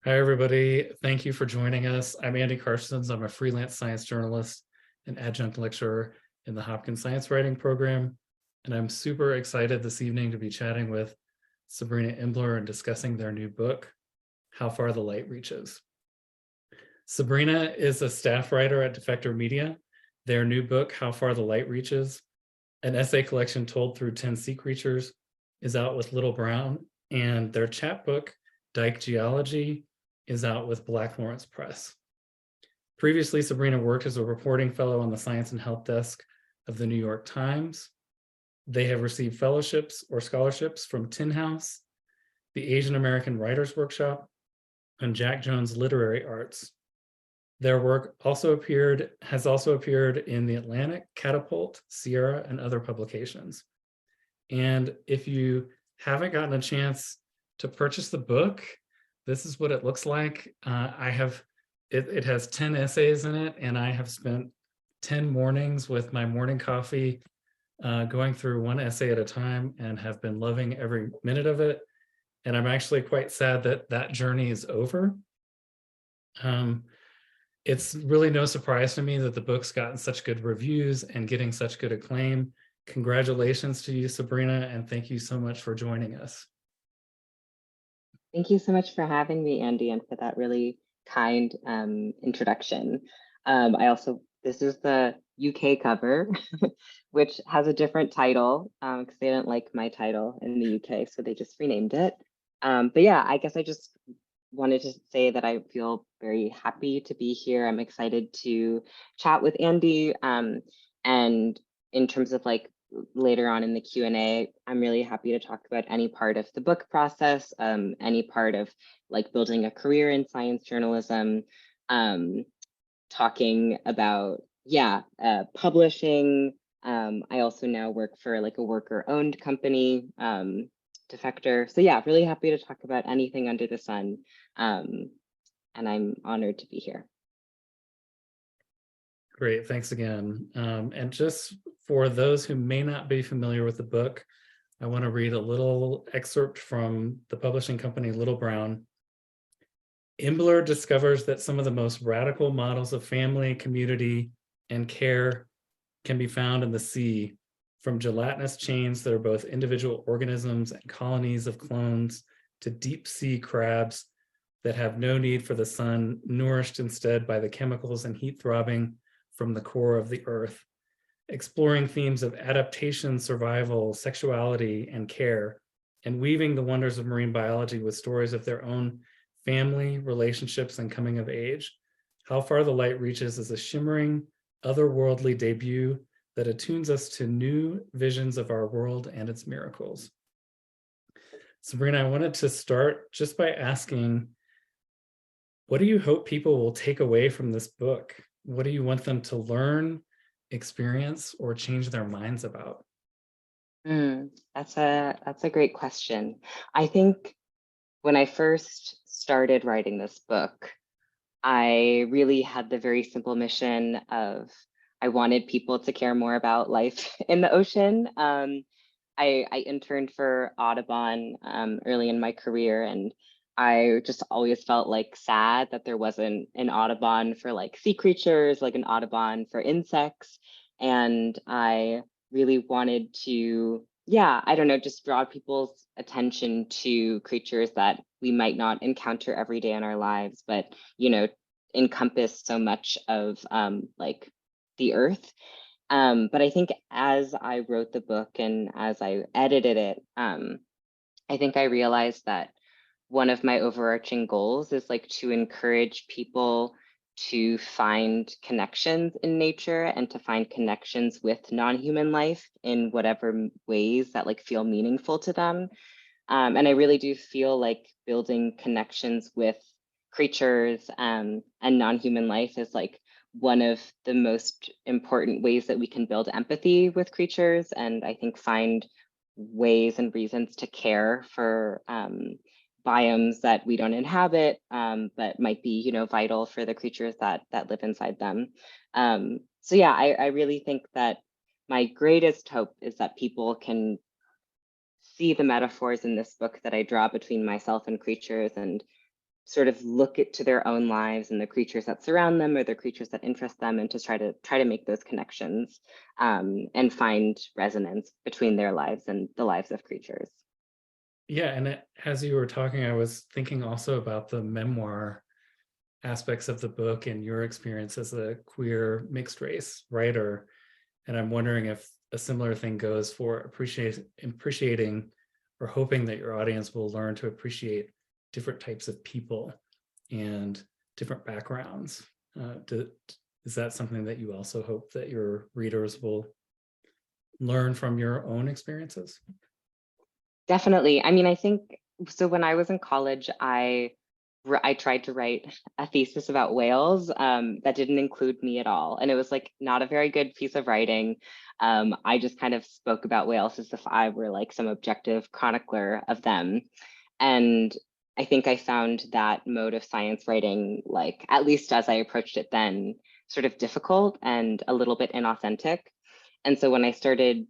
Hi, everybody. Thank you for joining us. I'm Andy Carstens. I'm a freelance science journalist and adjunct lecturer in the Hopkins Science Writing Program. And I'm super excited this evening to be chatting with Sabrina Imbler and discussing their new book, How Far the Light Reaches. Sabrina is a staff writer at Defector Media. Their new book, How Far the Light Reaches, an essay collection told through 10 sea creatures, is out with Little Brown, and their chapbook, Dike Geology, is out with Black Lawrence Press. Previously, Sabrina worked as a reporting fellow on the Science and Health Desk of the New York Times. They have received fellowships or scholarships from Tin House, the Asian American Writers Workshop, and Jack Jones Literary Arts. Their work has also appeared in The Atlantic, Catapult, Sierra, and other publications. And if you haven't gotten a chance to purchase the book, this is what it looks like. It has 10 essays in it, and I have spent 10 mornings with my morning coffee going through one essay at a time and have been loving every minute of it. And I'm actually quite sad that that journey is over. It's really no surprise to me that the book's gotten such good reviews and getting such good acclaim. Congratulations to you, Sabrina, and thank you so much for joining us. Thank you so much for having me, Andy, and for that really kind introduction. This is the UK cover, which has a different title because they didn't like my title in the UK, so they just renamed it. But yeah, I guess I just wanted to say that I feel very happy to be here. I'm excited to chat with Andy. And in terms of like later on in the Q&A, I'm really happy to talk about any part of the book process, any part of like building a career in science journalism, talking about, publishing. I also now work for like a worker-owned company, Defector. So yeah, really happy to talk about anything under the sun. And I'm honored to be here. Great, thanks again. And just for those who may not be familiar with the book, I want to read a little excerpt from the publishing company Little Brown. Imbler discovers that some of the most radical models of family, community, and care can be found in the sea, from gelatinous chains that are both individual organisms and colonies of clones to deep sea crabs that have no need for the sun, nourished instead by the chemicals and heat throbbing from the core of the earth, exploring themes of adaptation, survival, sexuality, and care, and weaving the wonders of marine biology with stories of their own family, relationships, and coming of age. How Far the Light Reaches is a shimmering, otherworldly debut that attunes us to new visions of our world and its miracles. Sabrina, I wanted to start just by asking, what do you hope people will take away from this book? What do you want them to learn, experience, or change their minds about? That's a great question. I think when I first started writing this book, I really had the very simple mission of I wanted people to care more about life in the ocean. I interned for Audubon early in my career, and I just always felt like sad that there wasn't an Audubon for like sea creatures, like an Audubon for insects. And I really wanted to, I don't know, just draw people's attention to creatures that we might not encounter every day in our lives, but, encompass so much of like the earth. But I think as I wrote the book and as I edited it, I think I realized that one of my overarching goals is like to encourage people to find connections in nature and to find connections with non-human life in whatever ways that like feel meaningful to them. And I really do feel like building connections with creatures and non-human life is like one of the most important ways that we can build empathy with creatures, and I think find ways and reasons to care for biomes that we don't inhabit, but might be, vital for the creatures that live inside them. So yeah, I really think that my greatest hope is that people can see the metaphors in this book that I draw between myself and creatures and sort of look to their own lives and the creatures that surround them or the creatures that interest them, and to try to make those connections, and find resonance between their lives and the lives of creatures. Yeah, and as you were talking, I was thinking also about the memoir aspects of the book and your experience as a queer mixed race writer. And I'm wondering if a similar thing goes for appreciating or hoping that your audience will learn to appreciate different types of people and different backgrounds. Is that something that you also hope that your readers will learn from your own experiences? Definitely. I mean, I think so. When I was in college, I tried to write a thesis about whales, that didn't include me at all, and it was like not a very good piece of writing. I just kind of spoke about whales as if I were like some objective chronicler of them, and I think I found that mode of science writing, like at least as I approached it then, sort of difficult and a little bit inauthentic. And so when I started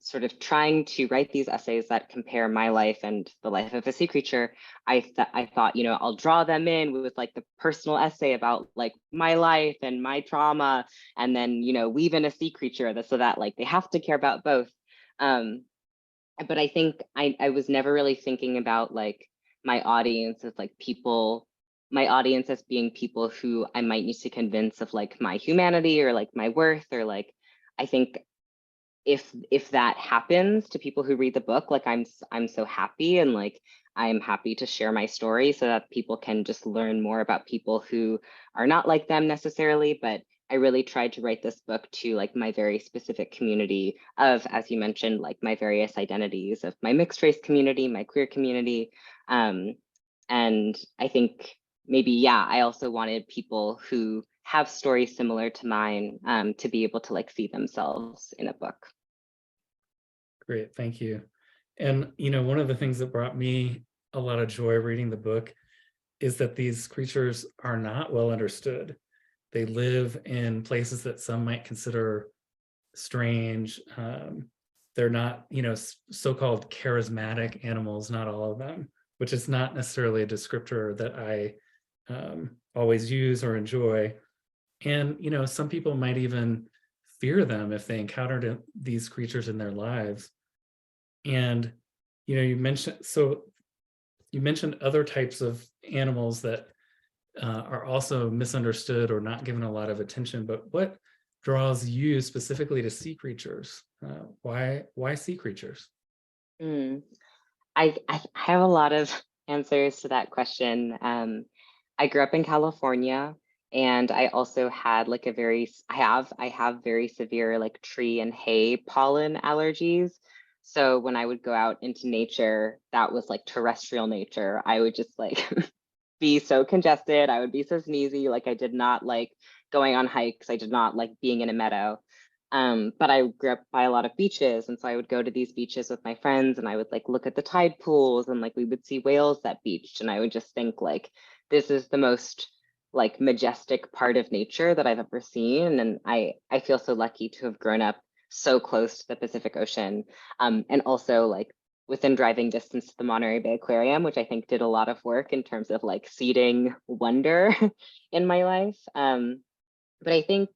sort of trying to write these essays that compare my life and the life of a sea creature, I thought, I'll draw them in with like the personal essay about like my life and my trauma, and then, weave in a sea creature so that like they have to care about both. But I think I was never really thinking about like my audience as like people, my audience as being people who I might need to convince of like my humanity or like my worth, or like, I think if that happens to people who read the book, like I'm so happy, and like I'm happy to share my story so that people can just learn more about people who are not like them necessarily. But I really tried to write this book to like my very specific community of, as you mentioned, like my various identities of my mixed race community, my queer community. And I think maybe, yeah, I also wanted people who have stories similar to mine, to be able to like see themselves in a book. Great, thank you. And one of the things that brought me a lot of joy reading the book is that these creatures are not well understood. They live in places that some might consider strange. They're not, so-called charismatic animals, not all of them, which is not necessarily a descriptor that I always use or enjoy. And, some people might even fear them if they encountered these creatures in their lives. And, you mentioned other types of animals that are also misunderstood or not given a lot of attention, but what draws you specifically to sea creatures? Why sea creatures? Mm. I have a lot of answers to that question. I grew up in California, and I also had like I have very severe like tree and hay pollen allergies. So when I would go out into nature, that was like terrestrial nature, I would just like be so congested. I would be so sneezy. Like I did not like going on hikes. I did not like being in a meadow. But I grew up by a lot of beaches. And so I would go to these beaches with my friends, and I would like look at the tide pools, and like we would see whales that beached. And I would just think like, this is the most like majestic part of nature that I've ever seen. And I feel so lucky to have grown up so close to the Pacific Ocean. And also like within driving distance to the Monterey Bay Aquarium, which I think did a lot of work in terms of like seeding wonder in my life. But I think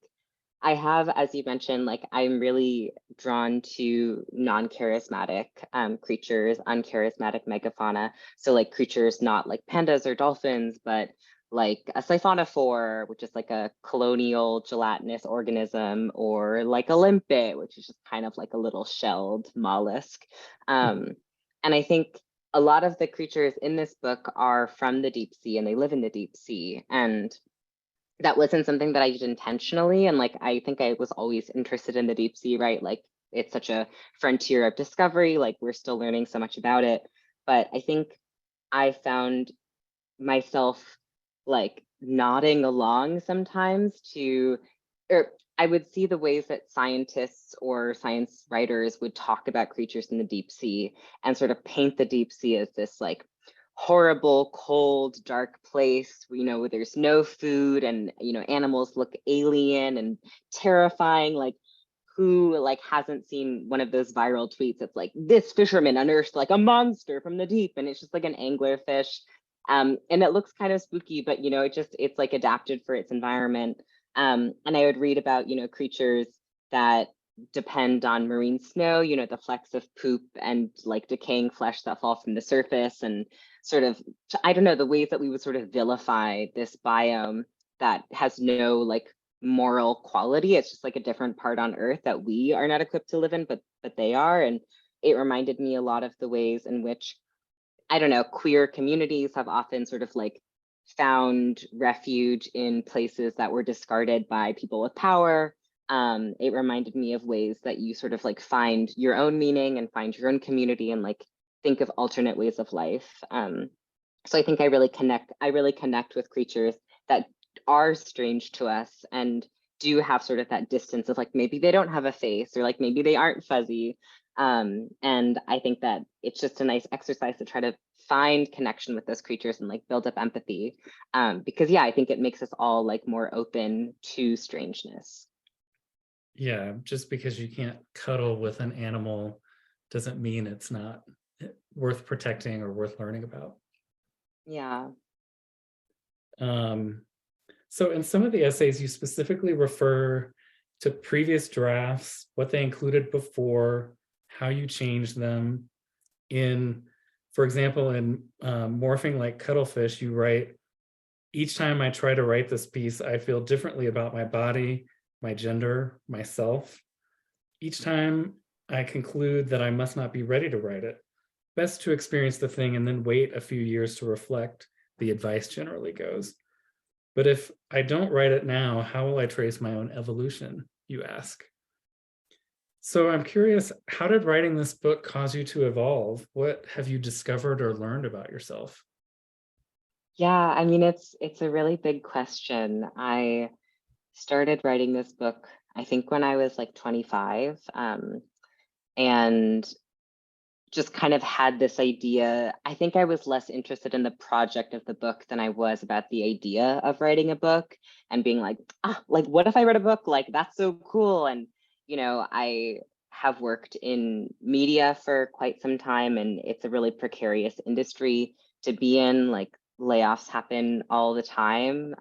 I have, as you mentioned, like I'm really drawn to non-charismatic creatures, uncharismatic megafauna. So like creatures not like pandas or dolphins, but like a siphonophore, which is like a colonial gelatinous organism, or like a limpet, which is just kind of like a little shelled mollusk. And I think a lot of the creatures in this book are from the deep sea, and they live in the deep sea. And that wasn't something that I did intentionally. And like, I think I was always interested in the deep sea, right? Like it's such a frontier of discovery, like we're still learning so much about it. But I think I found myself like nodding along sometimes to, or I would see the ways that scientists or science writers would talk about creatures in the deep sea and sort of paint the deep sea as this like horrible, cold, dark place, where there's no food, and animals look alien and terrifying. Like who like hasn't seen one of those viral tweets that's like, this fisherman unearthed like a monster from the deep, and it's just like an anglerfish. And it looks kind of spooky, but it's like adapted for its environment. And I would read about, creatures that depend on marine snow, the flecks of poop and like decaying flesh that fall from the surface, and sort of, I don't know, the ways that we would sort of vilify this biome that has no like moral quality. It's just like a different part on Earth that we are not equipped to live in, but they are. And it reminded me a lot of the ways in which, I don't know, queer communities have often sort of like found refuge in places that were discarded by people with power. It reminded me of ways that you sort of like find your own meaning and find your own community and like think of alternate ways of life. So I think I really connect with creatures that are strange to us and do have sort of that distance of like, maybe they don't have a face, or like maybe they aren't fuzzy. And I think that it's just a nice exercise to try to find connection with those creatures and like build up empathy. Because I think it makes us all like more open to strangeness. Yeah, just because you can't cuddle with an animal doesn't mean it's not worth protecting or worth learning about. Yeah. So in some of the essays, you specifically refer to previous drafts, what they included before, how you changed them. For example, in Morphing Like Cuttlefish, you write, each time I try to write this piece, I feel differently about my body, my gender, myself. Each time I conclude that I must not be ready to write it. Best to experience the thing and then wait a few years to reflect, the advice generally goes. But if I don't write it now, how will I trace my own evolution, you ask? So I'm curious, how did writing this book cause you to evolve? What have you discovered or learned about yourself? Yeah, I mean, it's a really big question. I started writing this book, I think when I was like 25, and just kind of had this idea. I think I was less interested in the project of the book than I was about the idea of writing a book and being like, like, what if I read a book? Like, that's so cool. And, I have worked in media for quite some time, and it's a really precarious industry to be in. Like, layoffs happen all the time.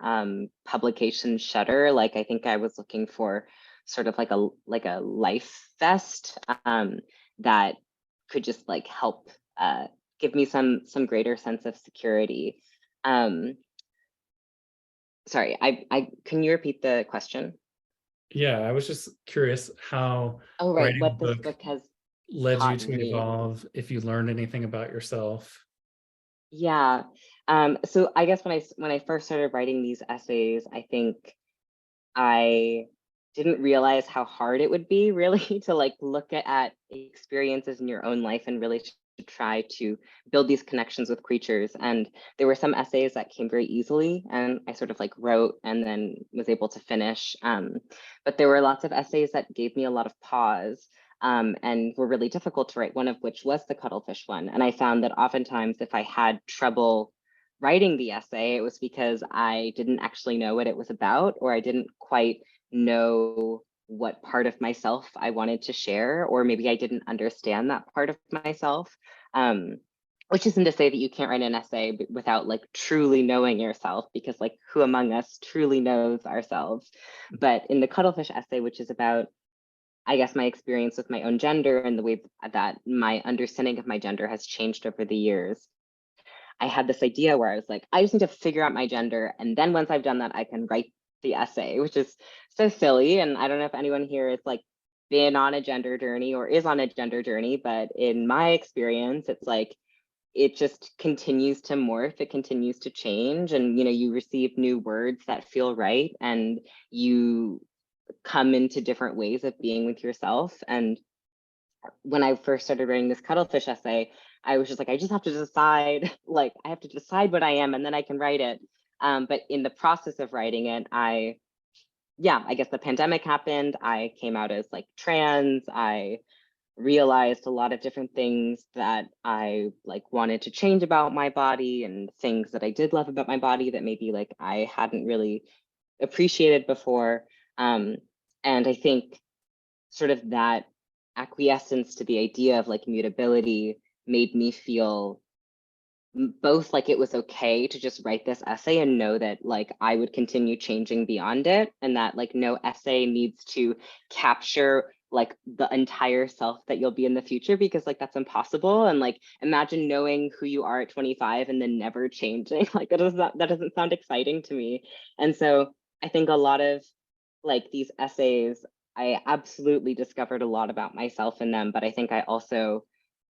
Publications shutter. Like, I think I was looking for sort of like a life vest that could just like help give me some greater sense of security. Um, Sorry, I can you repeat the question? Yeah, I was just curious how Oh, right, writing what the this book book has led you taught to me. evolve, if you learned anything about yourself. Yeah. So I guess when I first started writing these essays, I think I didn't realize how hard it would be really to like look at experiences in your own life and really to try to build these connections with creatures. And there were some essays that came very easily and I sort of like wrote and then was able to finish. But there were lots of essays that gave me a lot of pause and were really difficult to write, one of which was the cuttlefish one. And I found that oftentimes if I had trouble writing the essay, it was because I didn't actually know what it was about, or I didn't quite know what part of myself I wanted to share, or maybe I didn't understand that part of myself. Which isn't to say that you can't write an essay without like truly knowing yourself, because like who among us truly knows ourselves? But in the cuttlefish essay, which is about, I guess, my experience with my own gender and the way that my understanding of my gender has changed over the years, I had this idea where I was like, I just need to figure out my gender. And then once I've done that, I can write the essay, which is so silly. And I don't know if anyone here is like been on a gender journey or is on a gender journey, but in my experience, it's like, it just continues to morph, it continues to change. And, you receive new words that feel right. And you come into different ways of being with yourself. And when I first started writing this cuttlefish essay, I was just like, I just have to decide, like, I have to decide what I am and then I can write it. But in the process of writing it, I guess the pandemic happened. I came out as like trans. I realized a lot of different things that I like wanted to change about my body and things that I did love about my body that maybe like I hadn't really appreciated before. And I think sort of that acquiescence to the idea of like mutability made me feel both like it was okay to just write this essay and know that like I would continue changing beyond it, and that like no essay needs to capture like the entire self that you'll be in the future, because like that's impossible. And like imagine knowing who you are at 25 and then never changing. Like that doesn't sound exciting to me. And so I think a lot of like these essays, I absolutely discovered a lot about myself in them, but I think I also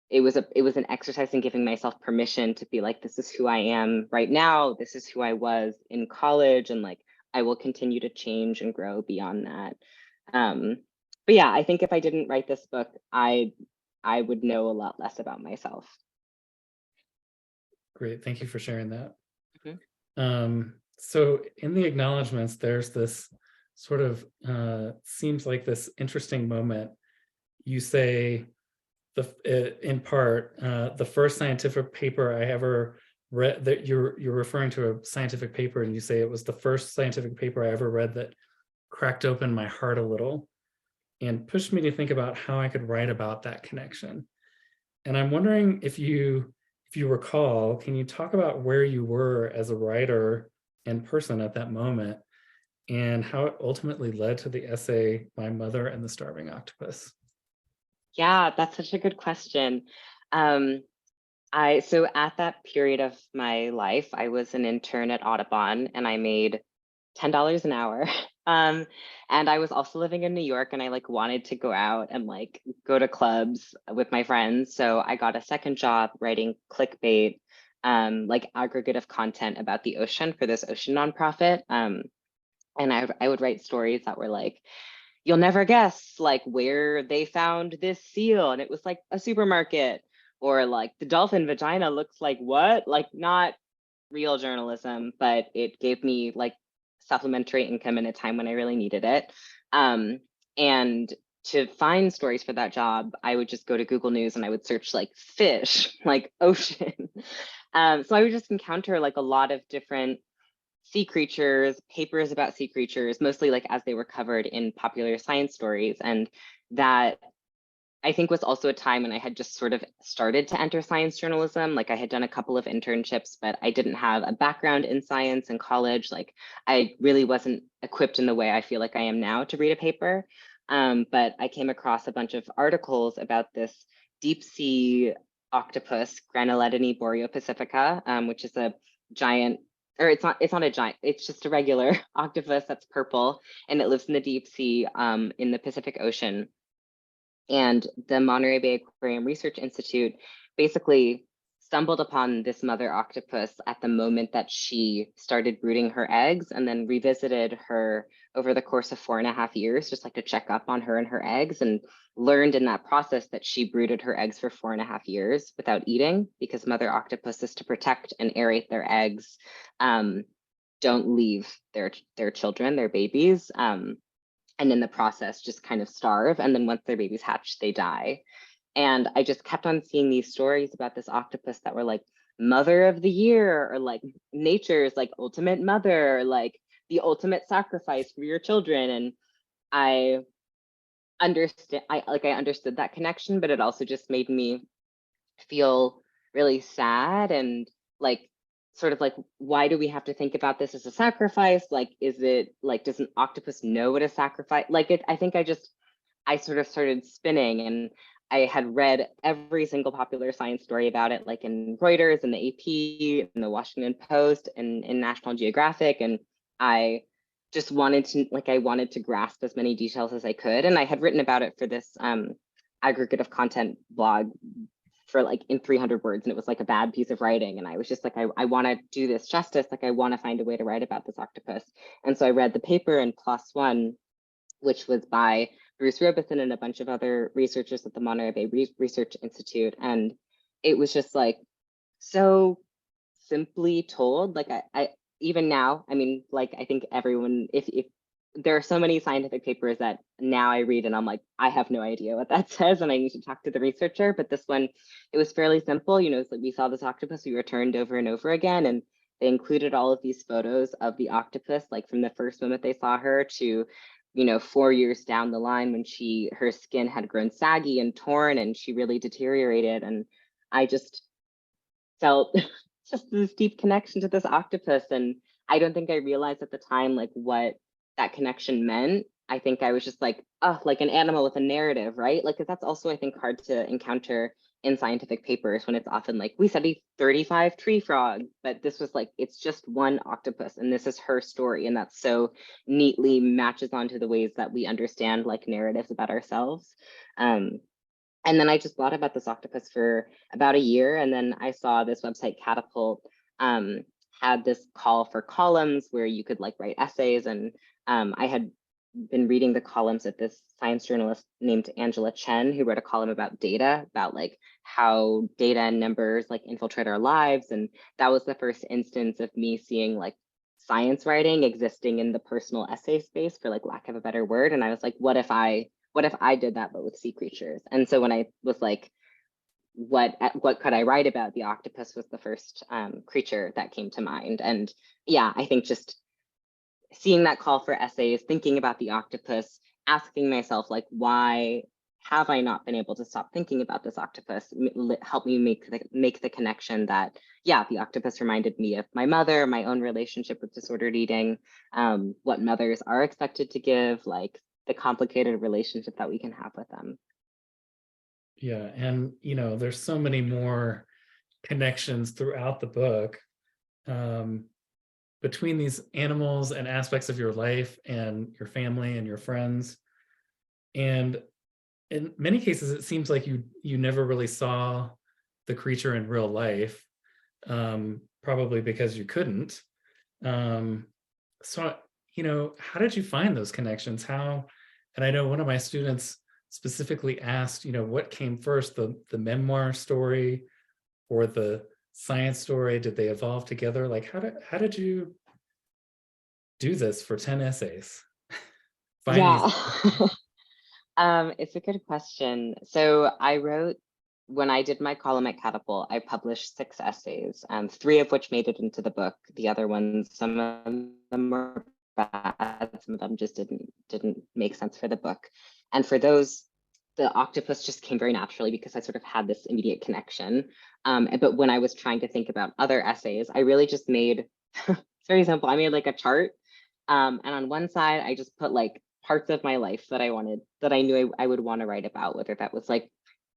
it was an exercise in giving myself permission to be like, this is who I am right now, this is who I was in college, and like I will continue to change and grow beyond that. But yeah, I think if I didn't write this book, I would know a lot less about myself. Great, thank you for sharing that. Mhm. So in the acknowledgments, there's this sort of seems like this interesting moment. You say in part, the first scientific paper I ever read, that you're referring to a scientific paper, and you say it was the first scientific paper I ever read that cracked open my heart a little and pushed me to think about how I could write about that connection. And I'm wondering if you recall, can you talk about where you were as a writer and person at that moment, and how it ultimately led to the essay My Mother and the Starving Octopus? Yeah, that's such a good question. Um, so at that period of my life, I was an intern at Audubon, and I made $10 an hour. Um, and I was also living in New York, and I like wanted to go out and like go to clubs with my friends. So I got a second job writing clickbait, like aggregative content about the ocean for this ocean nonprofit. And I would write stories that were like, you'll never guess like where they found this seal, and it was like a supermarket, or like the dolphin vagina looks like what, like not real journalism, but it gave me like supplementary income in a time when I really needed it. And to find stories for that job, I would just go to Google News and I would search like fish, like ocean. So I would just encounter like a lot of different sea creatures, papers about sea creatures, mostly like as they were covered in popular science stories. And that I think was also a time when I had just sort of started to enter science journalism. Like I had done a couple of internships, but I didn't have a background in science in college. Like I really wasn't equipped in the way I feel like I am now to read a paper. But I came across a bunch of articles about this deep sea octopus, Granuletini boreopacifica, which is a giant, or it's not a giant, it's just a regular octopus that's purple, and it lives in the deep sea in the Pacific Ocean. And the Monterey Bay Aquarium Research Institute basically stumbled upon this mother octopus at the moment that she started brooding her eggs, and then revisited her over the course of 4.5 years, just like to check up on her and her eggs, and learned in that process that she brooded her eggs for 4.5 years without eating, because mother octopuses, to protect and aerate their eggs, don't leave their children, their babies. And in the process just kind of starve, and then once their babies hatch, they die. And I just kept on seeing these stories about this octopus that were like mother of the year, or like nature's like ultimate mother, like the ultimate sacrifice for your children. And I I understood that connection, but it also just made me feel really sad, and like sort of like, why do we have to think about this as a sacrifice? Like, is it like, does an octopus know what a sacrifice, like it, I think I sort of started spinning, and I had read every single popular science story about it, like in Reuters and the AP and the Washington Post and in National Geographic. And I just wanted to, like, I wanted to grasp as many details as I could. And I had written about it for this aggregative content blog for like in 300 words, and it was like a bad piece of writing. And I was just like, I want to do this justice. Like, I want to find a way to write about this octopus. And so I read the paper in PLOS One, which was by Bruce Robeson and a bunch of other researchers at the Monterey Bay Research Institute. And it was just like so simply told. Like I even now, I mean, like I think everyone, if there are so many scientific papers that now I read and I'm like, I have no idea what that says, and I need to talk to the researcher. But this one, it was fairly simple. You know, it's like we saw this octopus, we returned over and over again, and they included all of these photos of the octopus, like from the first moment they saw her to, you know, 4 years down the line when her skin had grown saggy and torn and she really deteriorated. And I just felt just this deep connection to this octopus. And I don't think I realized at the time like what that connection meant. I think I was just like, oh, like an animal with a narrative, right? Like, 'cause that's also, I think, hard to encounter in scientific papers when it's often like, we study 35 tree frogs, but this was like, it's just one octopus and this is her story. And that so neatly matches onto the ways that we understand like narratives about ourselves. Um, and then I just thought about this octopus for about a year. And then I saw this website, Catapult, um, had this call for columns where you could like write essays. And I had been reading the columns of this science journalist named Angela Chen, who wrote a column about data, about like how data and numbers like infiltrate our lives. And that was the first instance of me seeing like science writing existing in the personal essay space, for like lack of a better word. And I was like, what if I did that but with sea creatures? And so when I was like, what could I write about? The octopus was the first creature that came to mind. And yeah, I think just seeing that call for essays, thinking about the octopus, asking myself like, why have I not been able to stop thinking about this octopus? Help me make the connection that, yeah, the octopus reminded me of my mother, my own relationship with disordered eating, what mothers are expected to give, like the complicated relationship that we can have with them. Yeah, and there's so many more connections throughout the book, um, between these animals and aspects of your life and your family and your friends. And in many cases, it seems like you never really saw the creature in real life, probably because you couldn't. Um, so, how did you find those connections? How, and I know one of my students specifically asked, what came first, the memoir story or the science story? Did they evolve together? Like, how did you do this for 10 essays? Find these. Yeah. It's a good question. So I wrote, when I did my column at Catapult, I published 6 essays, 3 of which made it into the book. The other ones, some of them were bad, some of them just didn't make sense for the book. And for those, the octopus just came very naturally because I sort of had this immediate connection. But when I was trying to think about other essays, I really just made, it's very simple. I made like a chart. And on one side, I just put like parts of my life that I knew I would want to write about, whether that was like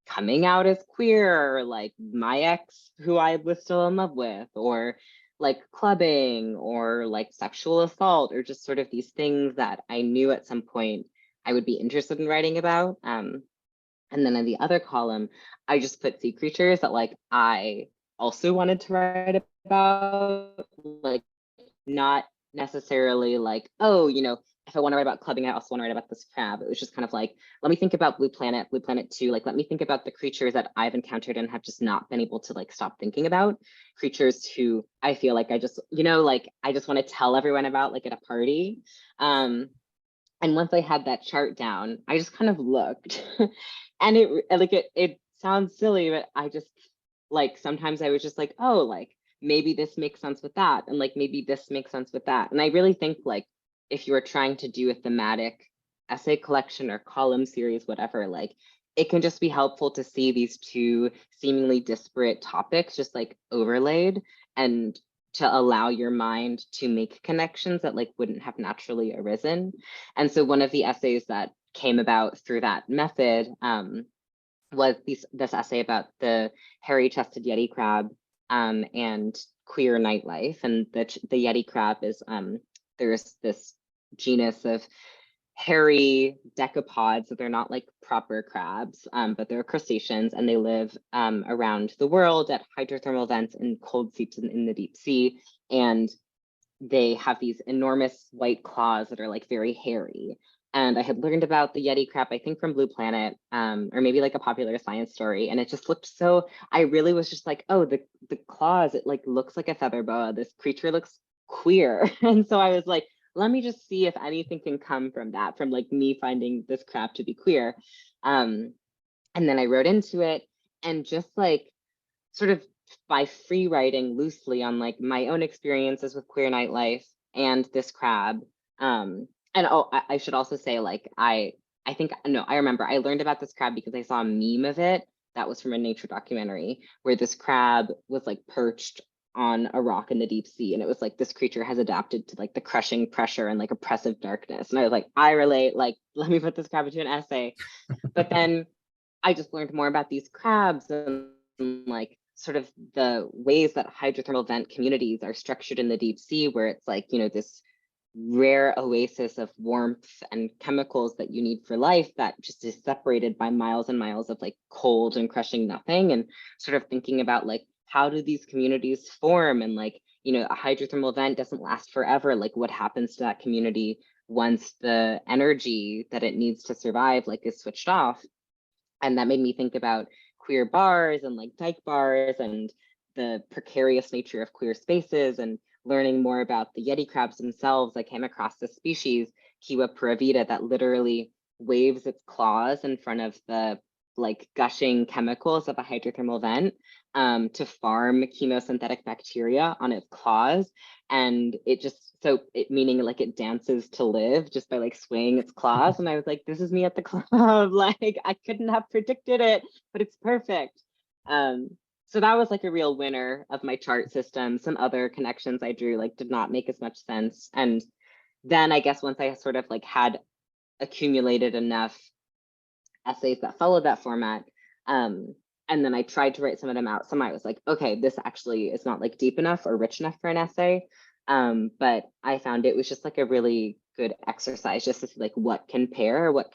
coming out as queer, or like my ex who I was still in love with, or like clubbing, or like sexual assault, or just sort of these things that I knew at some point I would be interested in writing about. And then in the other column, I just put sea creatures that like I also wanted to write about, like not necessarily like, oh, if I want to write about clubbing, I also want to write about this crab. It was just kind of like, let me think about Blue Planet 2. Like, let me think about the creatures that I've encountered and have just not been able to like stop thinking about. Creatures who I feel like I just, like I just want to tell everyone about, like at a party. And once I had that chart down, I just kind of looked and it sounds silly, but I just like, sometimes I was just like, oh, like maybe this makes sense with that. And like, maybe this makes sense with that. And I really think like, if you were trying to do a thematic essay collection or column series, whatever, like it can just be helpful to see these two seemingly disparate topics just like overlaid, and to allow your mind to make connections that like wouldn't have naturally arisen. And so one of the essays that came about through that method was this essay about the hairy-chested Yeti crab and queer nightlife. And the Yeti crab is, there's this genus of hairy decapods, so they're not like proper crabs, but they're crustaceans, and they live around the world at hydrothermal vents and cold seeps in the deep sea. And they have these enormous white claws that are like very hairy. And I had learned about the Yeti crab, I think from Blue Planet, or maybe like a popular science story. And it just looked so, I really was just like, oh, the claws, it like looks like a feather boa. This creature looks queer. And so I was like, let me just see if anything can come from that, from like me finding this crab to be queer. And then I wrote into it, and just like sort of by free writing loosely on like my own experiences with queer nightlife and this crab. And oh, I should also say, like, I think, no, I remember I learned about this crab because I saw a meme of it that was from a nature documentary where this crab was like perched on a rock in the deep sea, and it was like this creature has adapted to like the crushing pressure and like oppressive darkness. And I was like, I relate, like, let me put this crab into an essay. But then I just learned more about these crabs and like sort of the ways that hydrothermal vent communities are structured in the deep sea, where it's like, you know, this rare oasis of warmth and chemicals that you need for life that just is separated by miles and miles of like cold and crushing nothing. And sort of thinking about like, how do these communities form? And like, you know, a hydrothermal vent doesn't last forever. Like what happens to that community once the energy that it needs to survive like is switched off? And that made me think about queer bars and like dyke bars and the precarious nature of queer spaces. And learning more about the Yeti crabs themselves, I came across this species, Kiwa puravita, that literally waves its claws in front of the like gushing chemicals of a hydrothermal vent to farm chemosynthetic bacteria on its claws. And it just, so it meaning like it dances to live just by like swaying its claws. And I was like, this is me at the club. Like I couldn't have predicted it, but it's perfect. So that was like a real winner of my chart system. Some other connections I drew like did not make as much sense. And then I guess once I sort of like had accumulated enough essays that followed that format, and then I tried to write some of them out. Some I was like, okay, this actually is not like deep enough or rich enough for an essay. But I found it was just like a really good exercise just to see like what can pair, what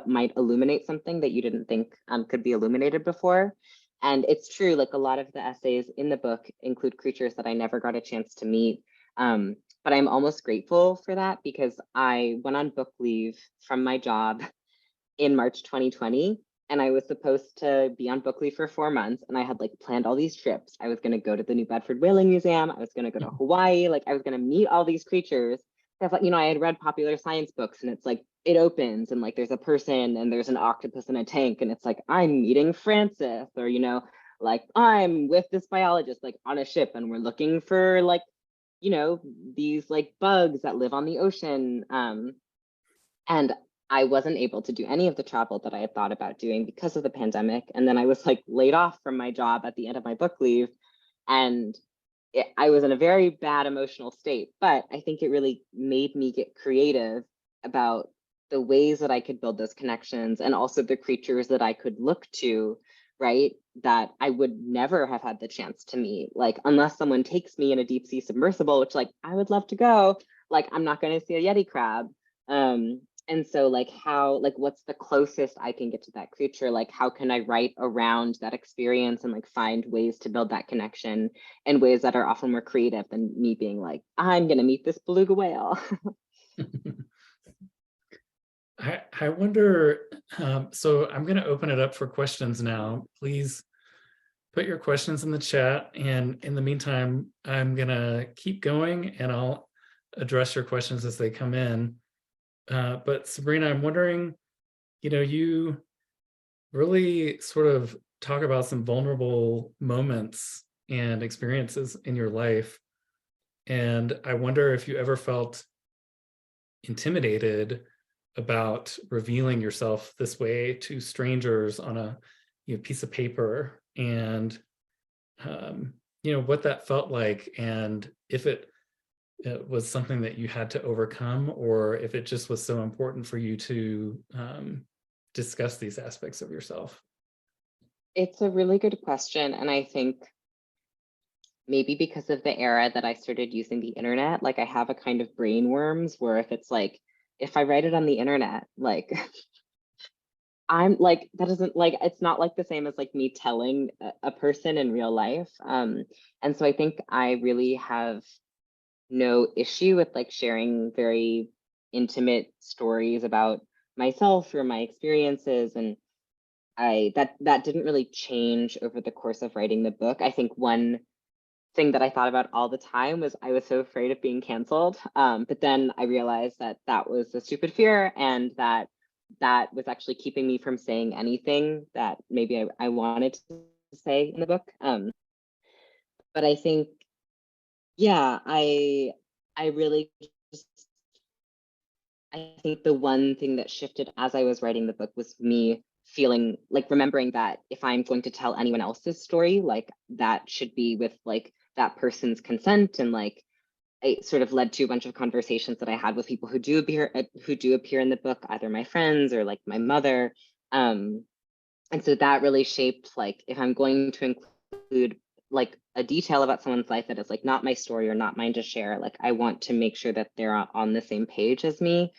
might illuminate something that you didn't think could be illuminated before. And it's true, like a lot of the essays in the book include creatures that I never got a chance to meet. But I'm almost grateful for that because I went on book leave from my job in March 2020. And I was supposed to be on book leave for 4 months. And I had like planned all these trips. I was going to go to the New Bedford Whaling Museum. I was going to go to Hawaii. Like I was going to meet all these creatures. Because, you know, I had read popular science books and it's like, it opens and like there's a person and there's an octopus in a tank. And it's like, I'm meeting Francis, or, you know, like I'm with this biologist like on a ship and we're looking for like, you know, these like bugs that live on the ocean. And I wasn't able to do any of the travel that I had thought about doing because of the pandemic. And then I was like laid off from my job at the end of my book leave. And I was in a very bad emotional state, but I think it really made me get creative about the ways that I could build those connections and also the creatures that I could look to, right? That I would never have had the chance to meet. Like, unless someone takes me in a deep sea submersible, which like, I would love to go, like, I'm not going to see a Yeti crab. And so like how, like what's the closest I can get to that creature? Like how can I write around that experience and like find ways to build that connection in ways that are often more creative than me being like, I'm gonna meet this beluga whale. I wonder, so I'm going to open it up for questions now. Please put your questions in the chat. And in the meantime, I'm going to keep going and I'll address your questions as they come in. But Sabrina, I'm wondering, you know, you really sort of talk about some vulnerable moments and experiences in your life. And I wonder if you ever felt intimidated about revealing yourself this way to strangers on a piece of paper, and what that felt like, and if it was something that you had to overcome, or if it just was so important for you to discuss these aspects of yourself. It's a really good question. And I think maybe because of the era that I started using the internet, like I have a kind of brain worms where if it's like, if I write it on the internet, like I'm like, that doesn't like, it's not like the same as like me telling a person in real life. And so I think I really have no issue with like sharing very intimate stories about myself or my experiences. And that didn't really change over the course of writing the book. I think one thing that I thought about all the time was I was so afraid of being canceled. But then I realized that that was a stupid fear, and that was actually keeping me from saying anything that maybe I wanted to say in the book. But I think, yeah, I really just, I think the one thing that shifted as I was writing the book was me feeling like remembering that if I'm going to tell anyone else's story, like that should be with like that person's consent. And like it sort of led to a bunch of conversations that I had with people who do appear in the book, either my friends or like my mother. And so that really shaped, like, if I'm going to include like a detail about someone's life that is like not my story or not mine to share, like I want to make sure that they're on the same page as me.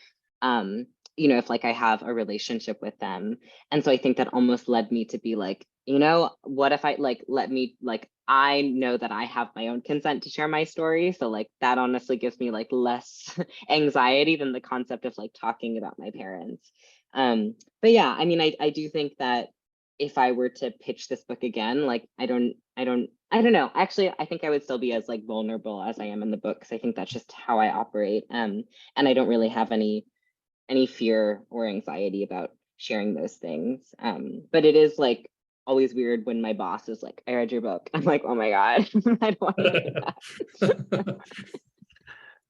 You know, if like I have a relationship with them. And so I think that almost led me to be like, you know, what if I like, let me, like, I know that I have my own consent to share my story. So like that honestly gives me like less anxiety than the concept of like talking about my parents. But yeah, I mean, I do think that if I were to pitch this book again, like I don't know. Actually, I think I would still be as like vulnerable as I am in the book, because I think that's just how I operate. And I don't really have any fear or anxiety about sharing those things. But it is like always weird when my boss is like, I read your book. I'm like, oh my God, I don't want to hear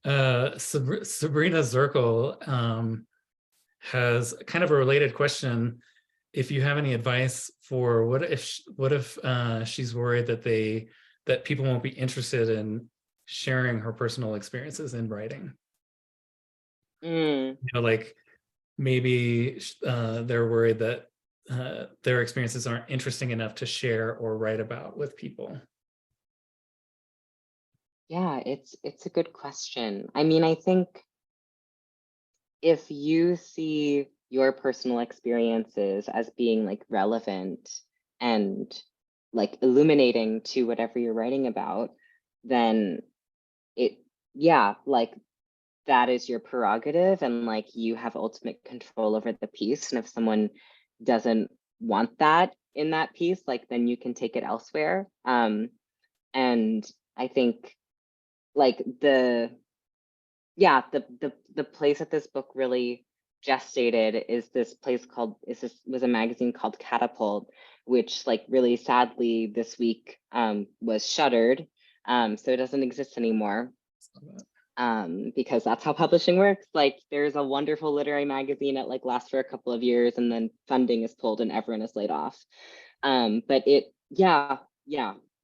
that. Sabrina Zirkle has kind of a related question. If you have any advice for what if she's worried that people won't be interested in sharing her personal experiences in writing? You know, like maybe they're worried that their experiences aren't interesting enough to share or write about with people. Yeah, it's a good question. I mean, I think if you see your personal experiences as being like relevant and like illuminating to whatever you're writing about, then it, yeah, like that is your prerogative, and like you have ultimate control over the piece. And if someone doesn't want that in that piece, like then you can take it elsewhere. And I think like the place that this book really gestated is this place called was a magazine called Catapult, which like really sadly this week was shuttered. So it doesn't exist anymore. Because that's how publishing works. Like there's a wonderful literary magazine that like lasts for a couple of years and then funding is pulled and everyone is laid off. But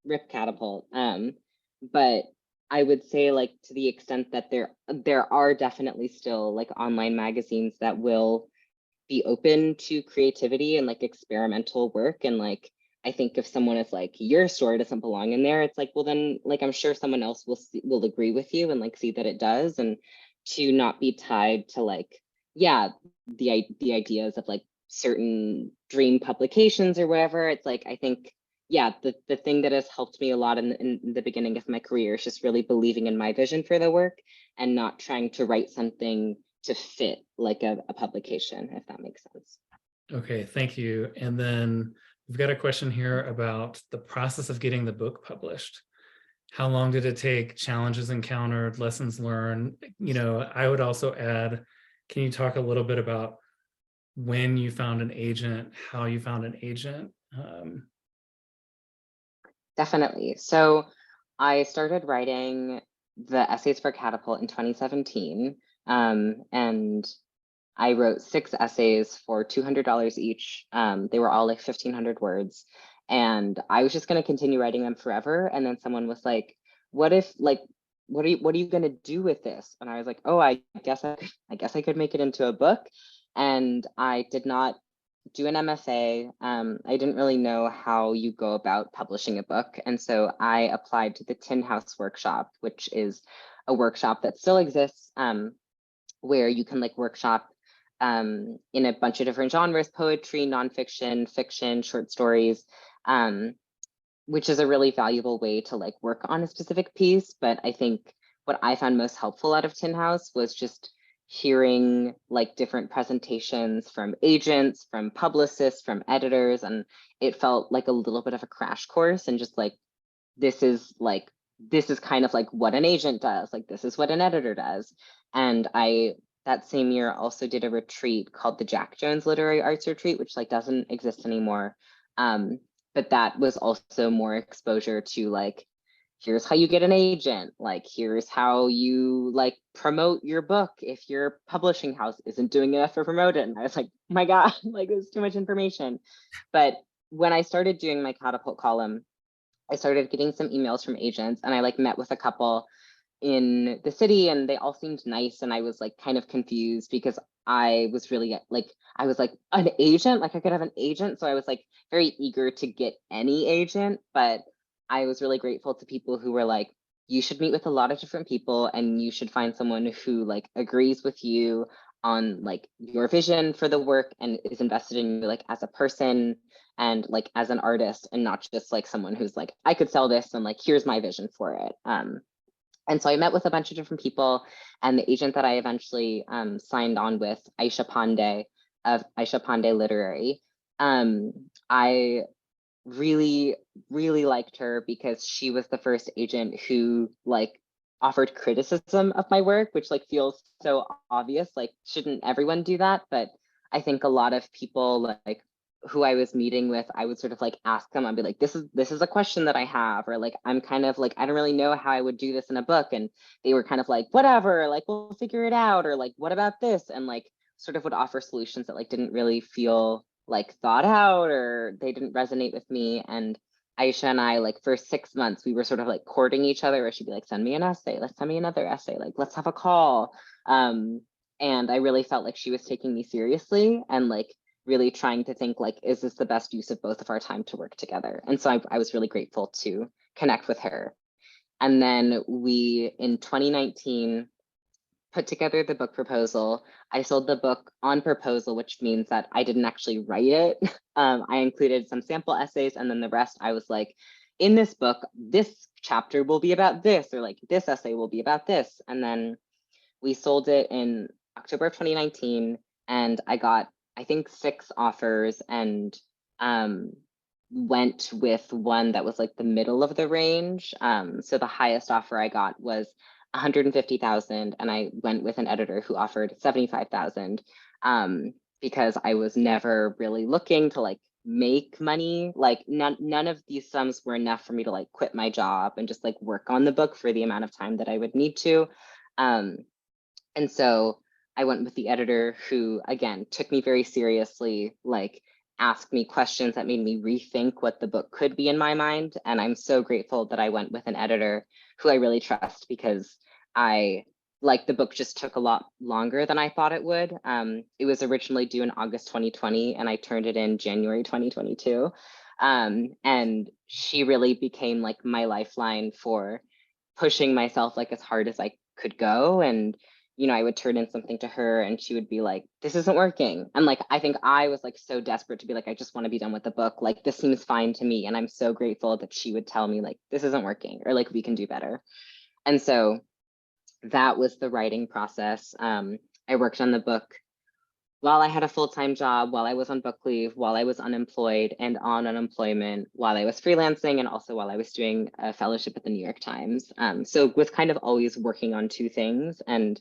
rip Catapult. But I would say like to the extent that there are definitely still like online magazines that will be open to creativity and like experimental work. And like I think if someone is like, your story doesn't belong in there, it's like, well then like I'm sure someone else will agree with you and like see that it does. And to not be tied to like, yeah, the ideas of like certain dream publications or whatever. It's like I think, yeah, the thing that has helped me a lot in the beginning of my career is just really believing in my vision for the work and not trying to write something to fit like a publication, if that makes sense. Okay, thank you. And then we've got a question here about the process of getting the book published. How long did it take? Challenges encountered, lessons learned? You know, I would also add, can you talk a little bit about when you found an agent, how you found an agent? Definitely. So I started writing the essays for Catapult in 2017. And I wrote 6 essays for $200 each. They were all like 1,500 words. And I was just going to continue writing them forever. And then someone was like, what if like, what are you going to do with this? And I was like, oh, I guess I could make it into a book. And I did not do an MFA. I didn't really know how you go about publishing a book. And so I applied to the Tin House workshop, which is a workshop that still exists, where you can like workshop in a bunch of different genres: poetry, nonfiction, fiction, short stories, which is a really valuable way to like work on a specific piece. But I think what I found most helpful out of Tin House was just hearing like different presentations from agents, from publicists, from editors, and it felt like a little bit of a crash course. And just like this is kind of like what an agent does, like this is what an editor does. And I that same year also did a retreat called the Jack Jones Literary Arts Retreat, which like doesn't exist anymore. But that was also more exposure to like here's how you get an agent, like here's how you like promote your book if your publishing house isn't doing enough to promote it. And I was like, oh my God, like there's too much information. But when I started doing my catapult column, I started getting some emails from agents, and I like met with a couple in the city, and they all seemed nice, and I was like kind of confused because I was really like, I was like, an agent, like I could have an agent, so I was like very eager to get any agent. But I was really grateful to people who were like, you should meet with a lot of different people, and you should find someone who like agrees with you on like your vision for the work and is invested in you like as a person and like as an artist, and not just like someone who's like, I could sell this and like here's my vision for it. And so I met with a bunch of different people, and the agent that I eventually signed on with, Aisha Pandey of Aisha Pandey Literary, I really, really liked her because she was the first agent who like offered criticism of my work, which like feels so obvious, like shouldn't everyone do that? But I think a lot of people like who I was meeting with, I would sort of like ask them, I'd be like, this is a question that I have, or like, I'm kind of like, I don't really know how I would do this in a book. And they were kind of like, whatever, like, we'll figure it out. Or like, what about this? And like, sort of would offer solutions that like didn't really feel like thought out, or they didn't resonate with me. And Aisha and I, like for 6 months, we were sort of like courting each other, where she'd be like, send me an essay, let's send me another essay, like, let's have a call. And I really felt like she was taking me seriously and like really trying to think like, is this the best use of both of our time to work together? And so I was really grateful to connect with her. And then we, in 2019, put together the book proposal. I sold the book on proposal, which means that I didn't actually write it. I included some sample essays, and then the rest, I was like, in this book, this chapter will be about this, or like this essay will be about this. And then we sold it in October of 2019, and I got, I think, 6 offers, and went with one that was like the middle of the range. So the highest offer I got was 150,000, and I went with an editor who offered 75,000, because I was never really looking to like make money. Like none of these sums were enough for me to like quit my job and just like work on the book for the amount of time that I would need to. And so I went with the editor who, again, took me very seriously, like asked me questions that made me rethink what the book could be in my mind. And I'm so grateful that I went with an editor who I really trust, because the book just took a lot longer than I thought it would. It was originally due in August 2020, and I turned it in January 2022. And she really became like my lifeline for pushing myself like as hard as I could go. And I would turn in something to her, and she would be like, this isn't working. And like, I think I was like so desperate to be like, I just want to be done with the book. Like, this seems fine to me. And I'm so grateful that she would tell me like, this isn't working, or like, we can do better. And so that was the writing process. I worked on the book while I had a full-time job, while I was on book leave, while I was unemployed and on unemployment, while I was freelancing, and also while I was doing a fellowship at the New York Times. So was kind of always working on 2 things. And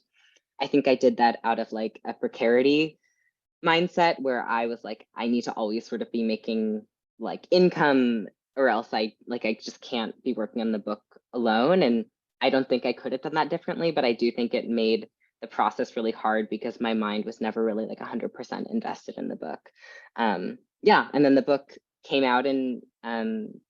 I think I did that out of like a precarity mindset, where I was like, I need to always sort of be making like income, or else I just can't be working on the book alone. And I don't think I could have done that differently, but I do think it made the process really hard, because my mind was never really like 100% invested in the book. Yeah, and then the book came out in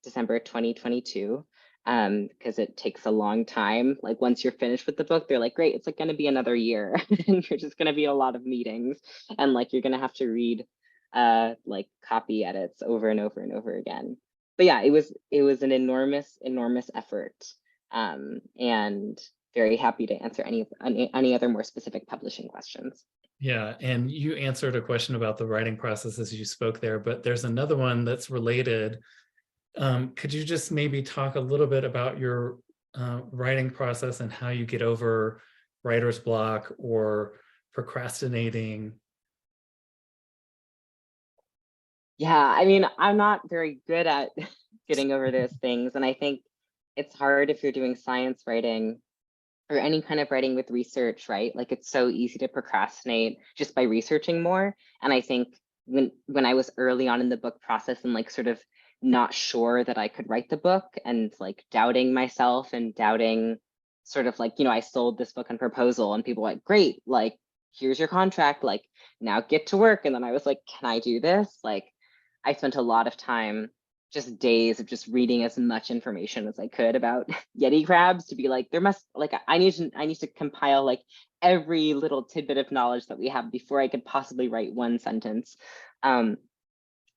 December 2022. Because it takes a long time. Like, once you're finished with the book, they're like, great, it's like going to be another year, and you're just going to be in a lot of meetings, and like you're going to have to read like copy edits over and over and over again. But yeah, it was an enormous effort, and very happy to answer any other more specific publishing questions. Yeah, and you answered a question about the writing process as you spoke there, but there's another one that's related. Could you just maybe talk a little bit about your writing process and how you get over writer's block or procrastinating? Yeah, I mean, I'm not very good at getting over those things. And I think it's hard if you're doing science writing or any kind of writing with research, right? Like, it's so easy to procrastinate just by researching more. And I think when I was early on in the book process and like sort of not sure that I could write the book, and like doubting myself and doubting sort of like, I sold this book on proposal and people were like, great, like, here's your contract, like now get to work. And then I was like, can I do this? Like, I spent a lot of time, just days of just reading as much information as I could about Yeti crabs to be like, there must, like, I need to compile like every little tidbit of knowledge that we have before I could possibly write one sentence. And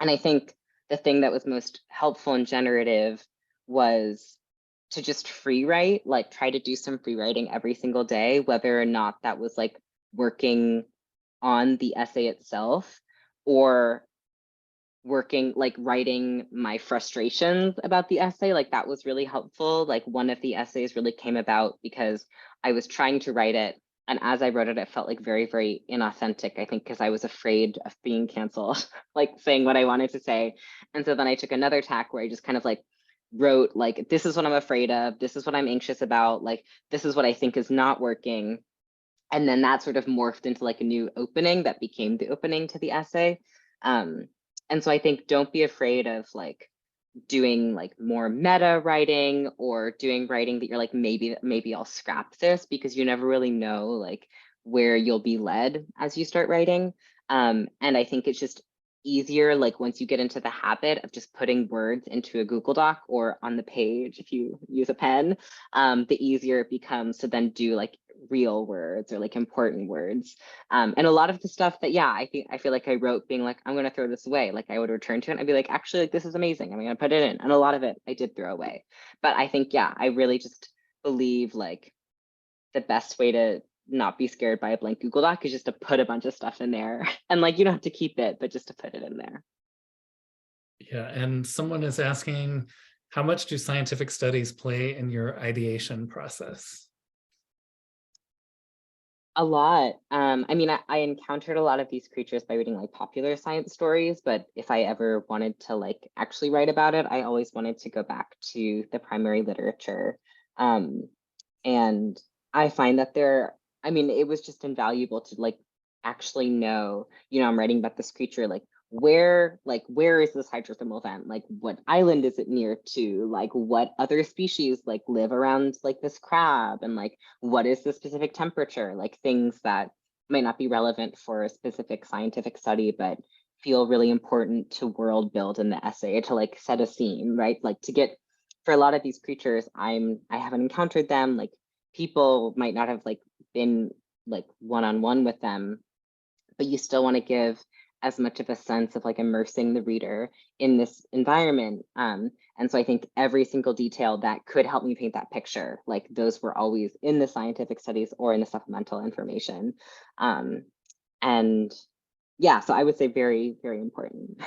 I think the thing that was most helpful and generative was to just free write, like try to do some free writing every single day, whether or not that was like working on the essay itself or working, like writing my frustrations about the essay. Like that was really helpful. Like one of the essays really came about because I was trying to write it, and as I wrote it, it felt like very, very inauthentic, I think, because I was afraid of being canceled, like saying what I wanted to say. And so then I took another tack where I just kind of like wrote like, this is what I'm afraid of, this is what I'm anxious about, like this is what I think is not working. And then that sort of morphed into like a new opening that became the opening to the essay. And so I think don't be afraid of like doing like more meta writing or doing writing that you're like, maybe I'll scrap this, because you never really know like where you'll be led as you start writing. And I think it's just easier, like once you get into the habit of just putting words into a Google Doc or on the page, if you use a pen, the easier it becomes to then do like real words or like important words. And a lot of the stuff that, yeah, I feel like I wrote being like, I'm going to throw this away. Like I would return to it and I'd be like, actually, like, this is amazing, I'm going to put it in. And a lot of it I did throw away. But I think, yeah, I really just believe like the best way to not be scared by a blank Google Doc is just to put a bunch of stuff in there. And like, you don't have to keep it, but just to put it in there. Yeah, and someone is asking, how much do scientific studies play in your ideation process? A lot. I mean, I encountered a lot of these creatures by reading like popular science stories, but if I ever wanted to like actually write about it, I always wanted to go back to the primary literature. Um, and I find that I mean, it was just invaluable to like actually know, I'm writing about this creature, where is this hydrothermal vent? Like what island is it near to? Like what other species like live around like this crab? And like, what is the specific temperature? Like things that might not be relevant for a specific scientific study, but feel really important to world build in the essay, to like set a scene, right? Like to get, for a lot of these creatures, I haven't encountered them, like people might not have like been like one-on-one with them, but you still want to give as much of a sense of like immersing the reader in this environment. And so I think every single detail that could help me paint that picture, like those were always in the scientific studies or in the supplemental information. And yeah, so I would say very, very important.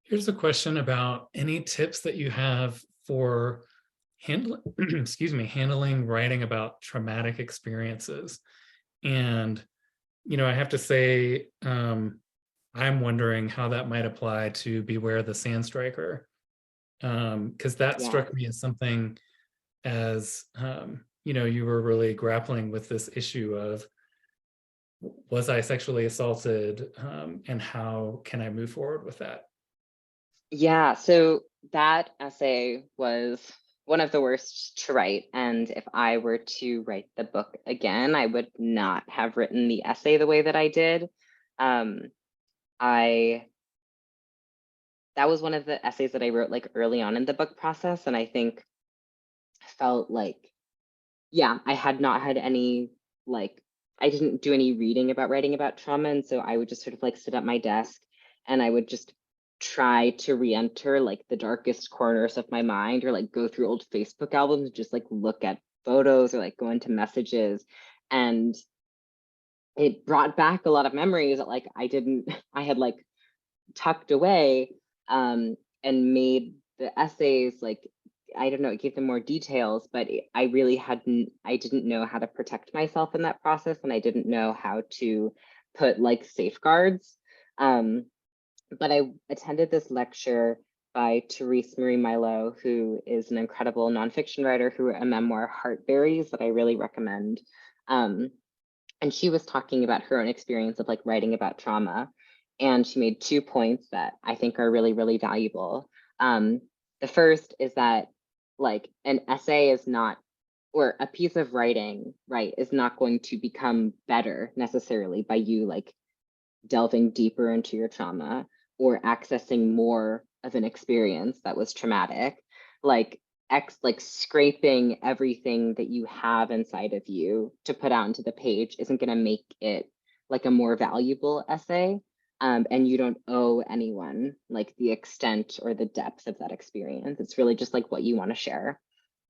Here's a question about any tips that you have for handling writing about traumatic experiences. And, I have to say, I'm wondering how that might apply to Beware the Sand Striker. Because that Yeah. struck me as something as, you were really grappling with this issue of, was I sexually assaulted? And how can I move forward with that? Yeah, so that essay was one of the worst to write. And if I were to write the book again, I would not have written the essay the way that I did. Um, I That was one of the essays that I wrote like early on in the book process. And I think felt like, yeah, I had not had any, like, I didn't do any reading about writing about trauma. And so I would just sort of like sit at my desk and I would just try to re-enter like the darkest corners of my mind, or like go through old Facebook albums, just like look at photos or like go into messages. And it brought back a lot of memories that like I had like tucked away, and made the essays like, I don't know, it gave them more details, but I didn't know how to protect myself in that process, and I didn't know how to put like safeguards. But I attended this lecture by Therese Marie Milo, who is an incredible nonfiction writer who wrote a memoir, Heartberries, that I really recommend. Um, and she was talking about her own experience of like writing about trauma. And she made 2 points that I think are really, really valuable. The first is that like an essay is not, or a piece of writing, right, is not going to become better necessarily by you like delving deeper into your trauma or accessing more of an experience that was traumatic. Like like scraping everything that you have inside of you to put out into the page isn't going to make it like a more valuable essay. And you don't owe anyone like the extent or the depth of that experience. It's really just like what you want to share.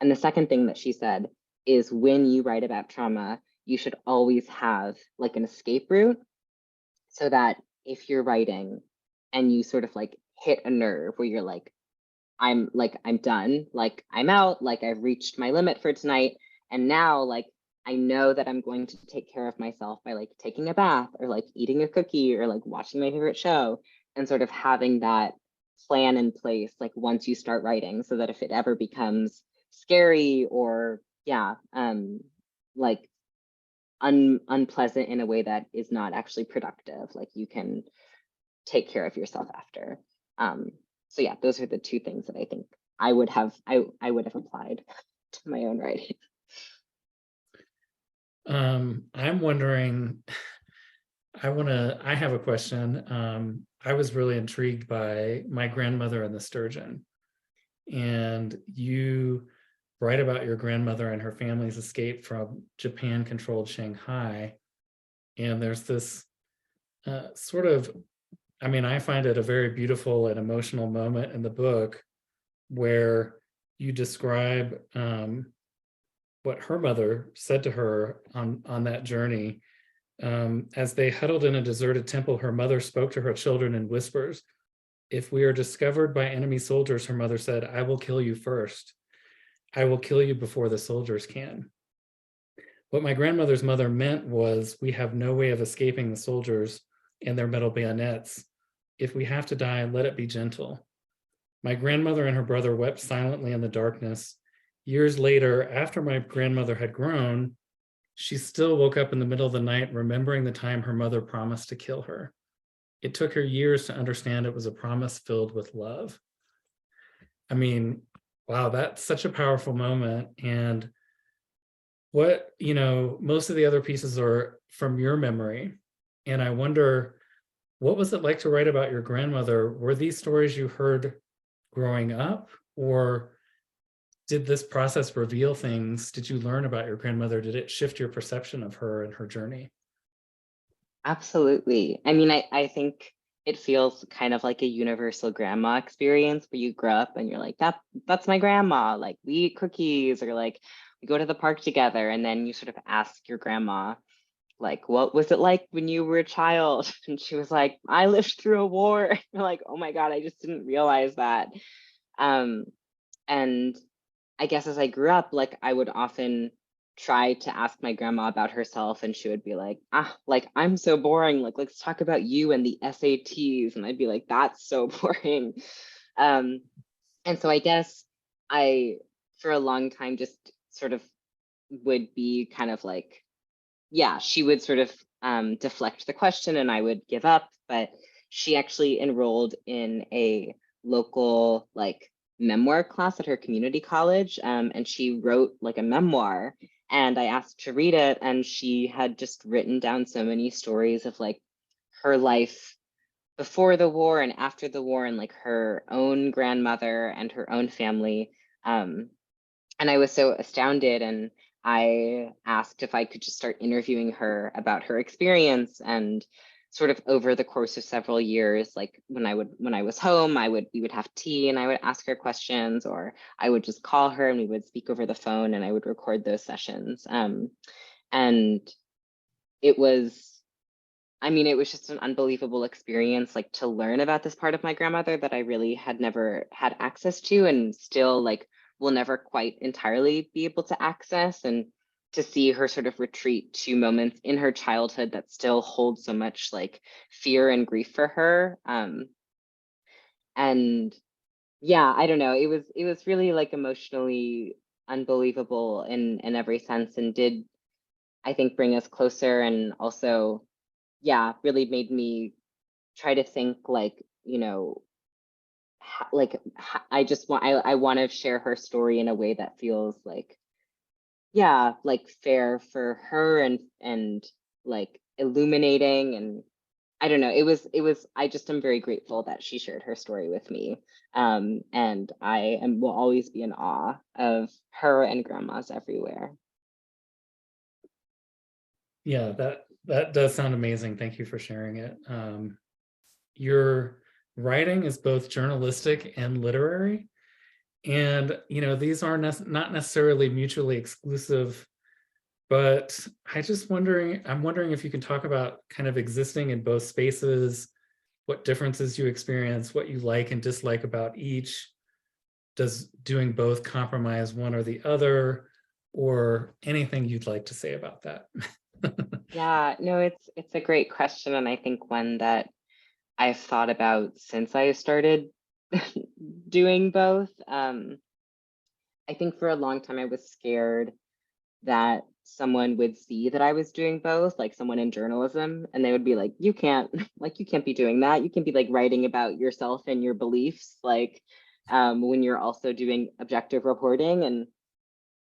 And the second thing that she said is when you write about trauma, you should always have like an escape route, so that if you're writing and you sort of like hit a nerve where you're like, I'm done, like I'm out, like I've reached my limit for tonight. And now like I know that I'm going to take care of myself by like taking a bath or like eating a cookie or like watching my favorite show, and sort of having that plan in place like once you start writing, so that if it ever becomes scary or like unpleasant in a way that is not actually productive, like you can take care of yourself after. So yeah, those are the two things that I think I would have applied to my own writing. I'm wondering, I have a question. I was really intrigued by My Grandmother and the Sturgeon. And you write about your grandmother and her family's escape from Japan-controlled Shanghai. And there's this sort of, I mean, I find it a very beautiful and emotional moment in the book where you describe what her mother said to her on that journey. As they huddled in a deserted temple, her mother spoke to her children in whispers. If we are discovered by enemy soldiers, her mother said, I will kill you first. I will kill you before the soldiers can. What my grandmother's mother meant was, we have no way of escaping the soldiers and their metal bayonets. If we have to die, let it be gentle. My grandmother and her brother wept silently in the darkness. Years later, after my grandmother had grown, she still woke up in the middle of the night, remembering the time her mother promised to kill her. It took her years to understand it was a promise filled with love. I mean, wow, that's such a powerful moment. And what, most of the other pieces are from your memory. And I wonder, what was it like to write about your grandmother? Were these stories you heard growing up, or did this process reveal things? Did you learn about your grandmother? Did it shift your perception of her and her journey? Absolutely. I mean, I think it feels kind of like a universal grandma experience where you grow up and you're like, that's my grandma. Like we eat cookies, or like we go to the park together, and then you sort of ask your grandma, like, what was it like when you were a child? And she was like, I lived through a war. You're like, oh my God, I just didn't realize that. Um, and I guess as I grew up, like I would often try to ask my grandma about herself, and she would be like, like I'm so boring. Like, let's talk about you and the SATs. And I'd be like, that's so boring. Um, and so I guess I, for a long time, just sort of would be kind of like, yeah, she would sort of deflect the question and I would give up. But she actually enrolled in a local like memoir class at her community college, and she wrote like a memoir, and I asked to read it, and she had just written down so many stories of like her life before the war and after the war, and like her own grandmother and her own family. And I was so astounded, and I asked if I could just start interviewing her about her experience. And sort of over the course of several years, like when I was home, we would have tea and I would ask her questions, or I would just call her and we would speak over the phone, and I would record those sessions. And it was, I mean, it was just an unbelievable experience, like to learn about this part of my grandmother that I really had never had access to, and still like will never quite entirely be able to access, and to see her sort of retreat to moments in her childhood that still hold so much like fear and grief for her. And yeah, I don't know, it was really like emotionally unbelievable in every sense, and did, I think, bring us closer, and also, yeah, really made me try to think like, I want to share her story in a way that feels like, yeah, like fair for her and like illuminating. And I don't know, I just am very grateful that she shared her story with me. And will always be in awe of her and grandmas everywhere. Yeah, that does sound amazing. Thank you for sharing it. Your writing is both journalistic and literary. And, these are not necessarily mutually exclusive, but I'm wondering if you can talk about kind of existing in both spaces, what differences you experience, what you like and dislike about each. Does doing both compromise one or the other, or anything you'd like to say about that? Yeah, no, it's a great question, and I think one that I've thought about since I started doing both. I think for a long time I was scared that someone would see that I was doing both, like someone in journalism, and they would be like, you can't, like, you can't be doing that. You can be like writing about yourself and your beliefs, like when you're also doing objective reporting. And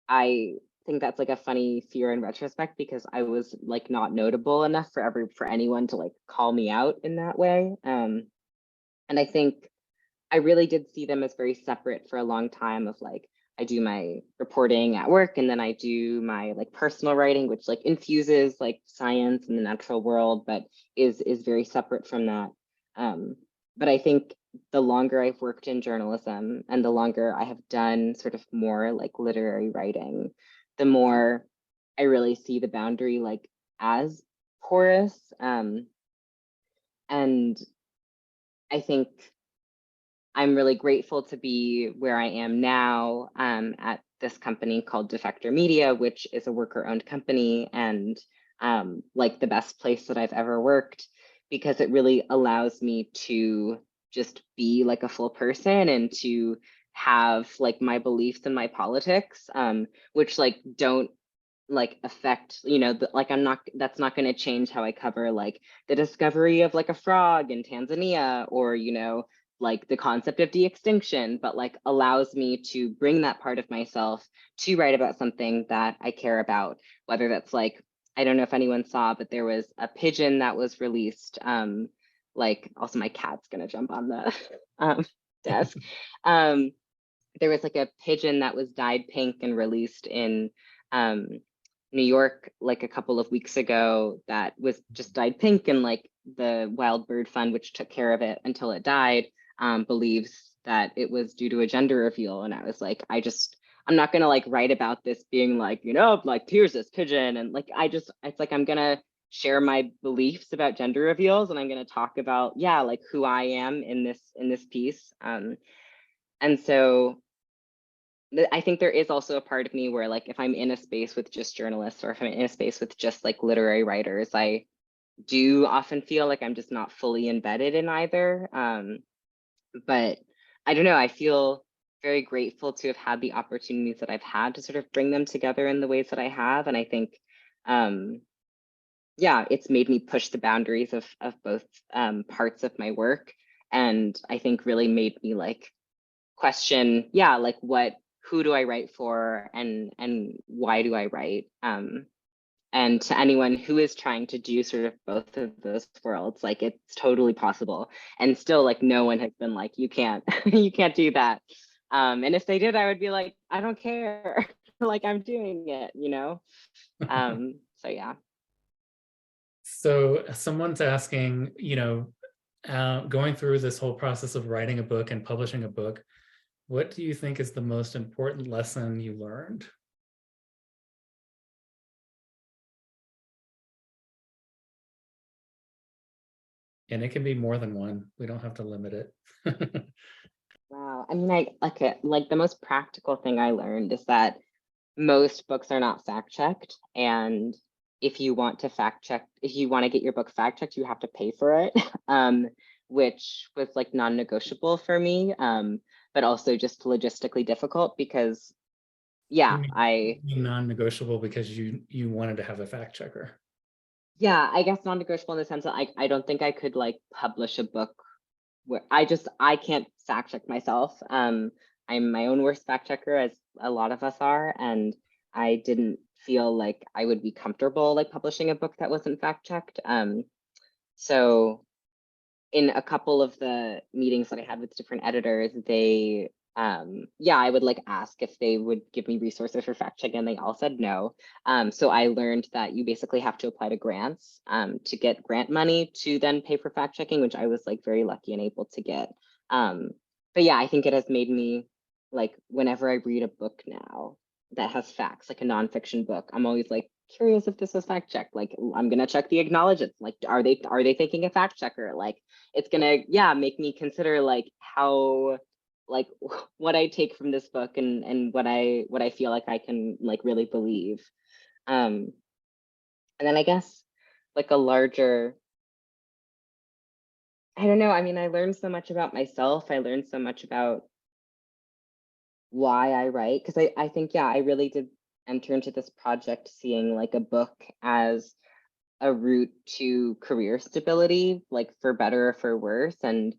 I think that's like a funny fear in retrospect, because I was like not notable enough for anyone to like call me out in that way. And I think I really did see them as very separate for a long time, of like, I do my reporting at work, and then I do my like personal writing, which like infuses like science and the natural world, but is very separate from that. But I think the longer I've worked in journalism and the longer I have done sort of more like literary writing, the more I really see the boundary like as porous. And I think I'm really grateful to be where I am now, at this company called Defector Media, which is a worker-owned company, and like the best place that I've ever worked, because it really allows me to just be like a full person and to have like my beliefs and my politics, which like don't like affect, like that's not going to change how I cover like the discovery of like a frog in Tanzania, or like the concept of de-extinction, but like allows me to bring that part of myself to write about something that I care about, whether that's like, I don't know if anyone saw, but there was a pigeon that was released, like, also my cat's gonna jump on the desk. There was like a pigeon that was dyed pink and released in New York like a couple of weeks ago, that was just dyed pink, and like the Wild Bird Fund, which took care of it until it died, believes that it was due to a gender reveal. And I was like, I'm not gonna like write about this being like, like here's this pigeon, and like it's like I'm gonna share my beliefs about gender reveals, and I'm gonna talk about, yeah, like who I am in this piece. And so I think there is also a part of me where like if I'm in a space with just journalists, or if I'm in a space with just like literary writers, I do often feel like I'm just not fully embedded in either. But I don't know, I feel very grateful to have had the opportunities that I've had to sort of bring them together in the ways that I have. And I think, yeah, it's made me push the boundaries of both parts of my work. And I think really made me like question, yeah, like who do I write for, and why do I write? And to anyone who is trying to do sort of both of those worlds, like it's totally possible. And still like no one has been like, you can't, you can't do that. And if they did, I would be like, I don't care. Like I'm doing it, so yeah. So someone's asking, going through this whole process of writing a book and publishing a book, what do you think is the most important lesson you learned? And it can be more than one. We don't have to limit it. Wow. I mean, like the most practical thing I learned is that most books are not fact checked. And if you want to get your book fact checked, you have to pay for it, which was like non-negotiable for me, but also just logistically difficult because, yeah, Non-negotiable because you wanted to have a fact checker. yeah, I guess non-negotiable in the sense that I don't think I could like publish a book where I can't fact check myself. I'm my own worst fact checker, as a lot of us are, and I didn't feel like I would be comfortable like publishing a book that wasn't fact checked. So in a couple of the meetings that I had with different editors, they yeah, I would like ask if they would give me resources for fact checking, and they all said no. So I learned that you basically have to apply to grants to get grant money to then pay for fact checking, which I was like very lucky and able to get. But yeah, I think it has made me like, whenever I read a book now that has facts, like a nonfiction book, I'm always like curious if this was fact checked. Like I'm gonna check the acknowledgments. Like, are they thanking a fact checker? Like it's gonna, yeah, make me consider like how, like what I take from this book, and what I feel like I can like really believe. Um, and then I guess like a larger, I don't know. I mean, I learned so much about myself. I learned so much about why I write, because I think, yeah, I really did enter into this project seeing like a book as a route to career stability, like for better or for worse. And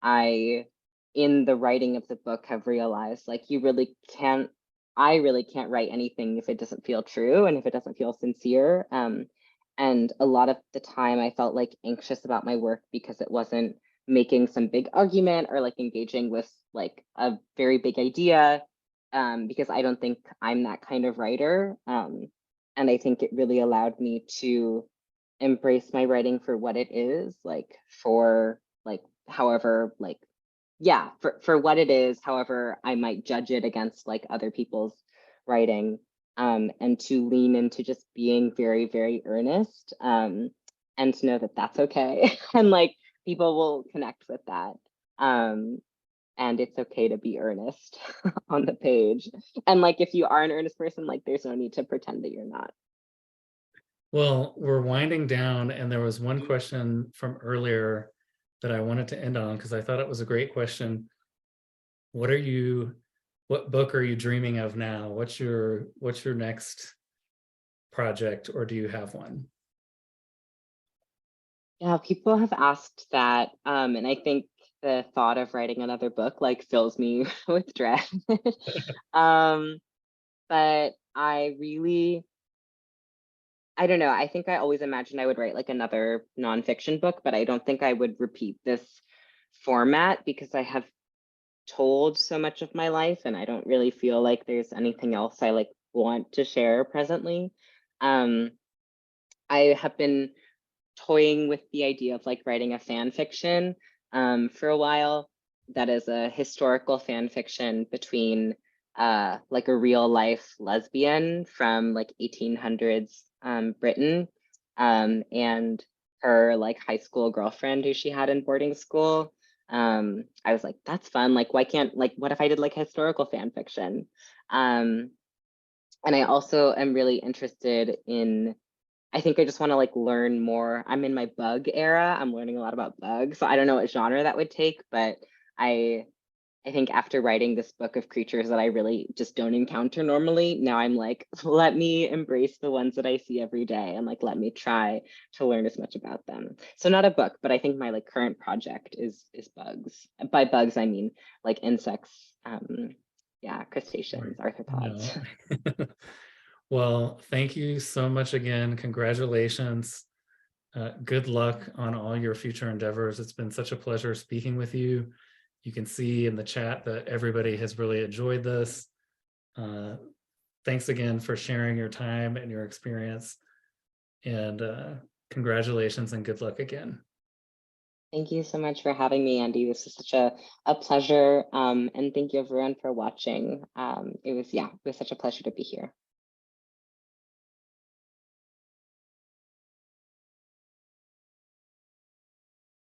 I, in the writing of the book, have realized like you really can't, I really can't write anything if it doesn't feel true and if it doesn't feel sincere. And a lot of the time I felt like anxious about my work because it wasn't making some big argument or like engaging with like a very big idea, because I don't think I'm that kind of writer. And I think it really allowed me to embrace my writing for what it is, like for like however like, yeah, for what it is, however I might judge it against like other people's writing, and to lean into just being very, very earnest, and to know that that's okay. And like people will connect with that. Um, and it's okay to be earnest on the page. And like if you are an earnest person, like there's no need to pretend that you're not. Well, we're winding down, and there was one question from earlier that I wanted to end on because I thought it was a great question. What book are you dreaming of now? What's your next project, or do you have one? Yeah, people have asked that, and I think the thought of writing another book like fills me with dread. um, but I don't know. I think I always imagined I would write like another nonfiction book, but I don't think I would repeat this format because I have told so much of my life, and I don't really feel like there's anything else I like want to share presently. Um, I have been toying with the idea of like writing a fan fiction for a while. That is a historical fan fiction between like a real life lesbian from like 1800s Britain, and her like high school girlfriend who she had in boarding school. I was like, that's fun. Like, why can't, like, what if I did like historical fan fiction? Um, and I also am really interested in, I think I just want to like learn more. I'm in my bug era. I'm learning a lot about bugs. So I don't know what genre that would take, but I I think after writing this book of creatures that I really just don't encounter normally, now I'm like, let me embrace the ones that I see every day and like let me try to learn as much about them. So not a book, but I think my like current project is bugs. By bugs, I mean like insects, yeah, Right. crustaceans, arthropods. No. Well, thank you so much again. Congratulations. Good luck on all your future endeavors. It's been such a pleasure speaking with you. You can see in the chat that everybody has really enjoyed this. Uh, Thanks again for sharing your time and your experience. And congratulations and good luck again. Thank you so much for having me, Andy. This was such a pleasure. And thank you everyone for watching. It was, yeah, it was such a pleasure to be here.